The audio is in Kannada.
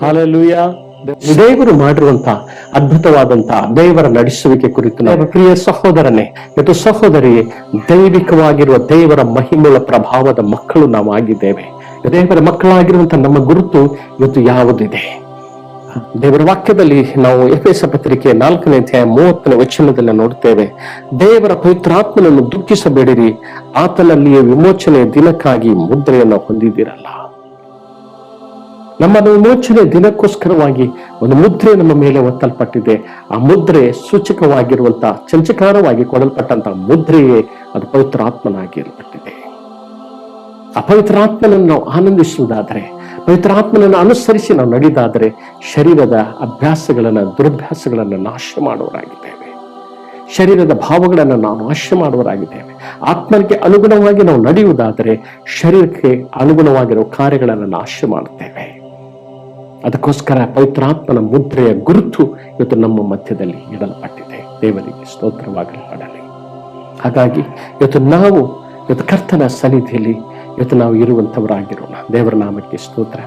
ಹಾಲೆಲೂಯ. ದೇವರು ಮಾಡಿರುವಂತ ಅದ್ಭುತವಾದಂತ ದೇವರ ನಡೆಸುವಿಕೆ ಕುರಿತು ನಮ್ಮ ಪ್ರಿಯ ಸಹೋದರನೇ ಮತ್ತು ಸಹೋದರಿಯೇ, ದೈವಿಕವಾಗಿರುವ ದೇವರ ಮಹಿಮೆಯ ಪ್ರಭಾವದ ಮಕ್ಕಳು ನಾವು ಆಗಿದ್ದೇವೆ. ದೇವರ ಮಕ್ಕಳಾಗಿರುವಂತ ನಮ್ಮ ಗುರುತು ಇವತ್ತು ಯಾವುದಿದೆ? ದೇವರ ವಾಕ್ಯದಲ್ಲಿ ನಾವು ಎಫೆಸ ಪತ್ರಿಕೆ 4ನೇ ಅಧ್ಯಾಯ 30ನೇ ವಚನದಲ್ಲಿ ನೋಡ್ತೇವೆ, ದೇವರ ಪವಿತ್ರಾತ್ಮನನ್ನು ದುಃಖಿಸಬೇಡಿರಿ, ಆತನಲ್ಲಿಯೇ ವಿಮೋಚನೆಯ ದಿನಕ್ಕಾಗಿ ಮುದ್ರೆಯನ್ನು ಹೊಂದಿದ್ದೀರಲ್ಲ. ನಮ್ಮ ವಿಮೋಚನೆ ದಿನಕ್ಕೋಸ್ಕರವಾಗಿ ಒಂದು ಮುದ್ರೆ ನಮ್ಮ ಮೇಲೆ ಒತ್ತಲ್ಪಟ್ಟಿದೆ. ಆ ಮುದ್ರೆ ಸೂಚಕವಾಗಿರುವಂತ ಚಂಚಕಾರವಾಗಿ ಕೊಡಲ್ಪಟ್ಟಂತಹ ಮುದ್ರೆಯೇ ಅದು ಪವಿತ್ರಾತ್ಮನಾಗಿರಲ್ಪಟ್ಟಿದೆ. ಆ ಪವಿತ್ರಾತ್ಮನನ್ನು ನಾವು ಆನಂದಿಸುವುದಾದರೆ, ಪವಿತ್ರಾತ್ಮನನ್ನು ಅನುಸರಿಸಿ ನಾವು ನಡೆದಾದರೆ ಶರೀರದ ದುರಭ್ಯಾಸಗಳನ್ನು ನಾಶ ಮಾಡುವರಾಗಿದ್ದೇವೆ. ಶರೀರದ ಭಾವಗಳನ್ನು ನಾವು ನಾಶ ಮಾಡುವರಾಗಿದ್ದೇವೆ. ಆತ್ಮನಿಗೆ ಅನುಗುಣವಾಗಿ ನಾವು ನಡೆಯುವುದಾದರೆ ಶರೀರಕ್ಕೆ ಅನುಗುಣವಾಗಿರುವ ಕಾರ್ಯಗಳನ್ನು ನಾಶ ಮಾಡುತ್ತೇವೆ. ಅದಕ್ಕೋಸ್ಕರ ಪವಿತ್ರಾತ್ಮನ ಮುದ್ರೆಯ ಗುರುತು ಇವತ್ತು ನಮ್ಮ ಮಧ್ಯದಲ್ಲಿ ಇಡಲ್ಪಟ್ಟಿದೆ. ದೇವರಿಗೆ ಸ್ತೋತ್ರವಾಗಲಿ. ಹಾಗಾಗಿ ಇವತ್ತು ಕರ್ತನ ಸನ್ನಿಧಿಯಲ್ಲಿ ನಾವು ಇರುವಂತವರಾಗಿರೋಣ. ದೇವರ ನಾಮಕ್ಕೆ ಸ್ತೋತ್ರ.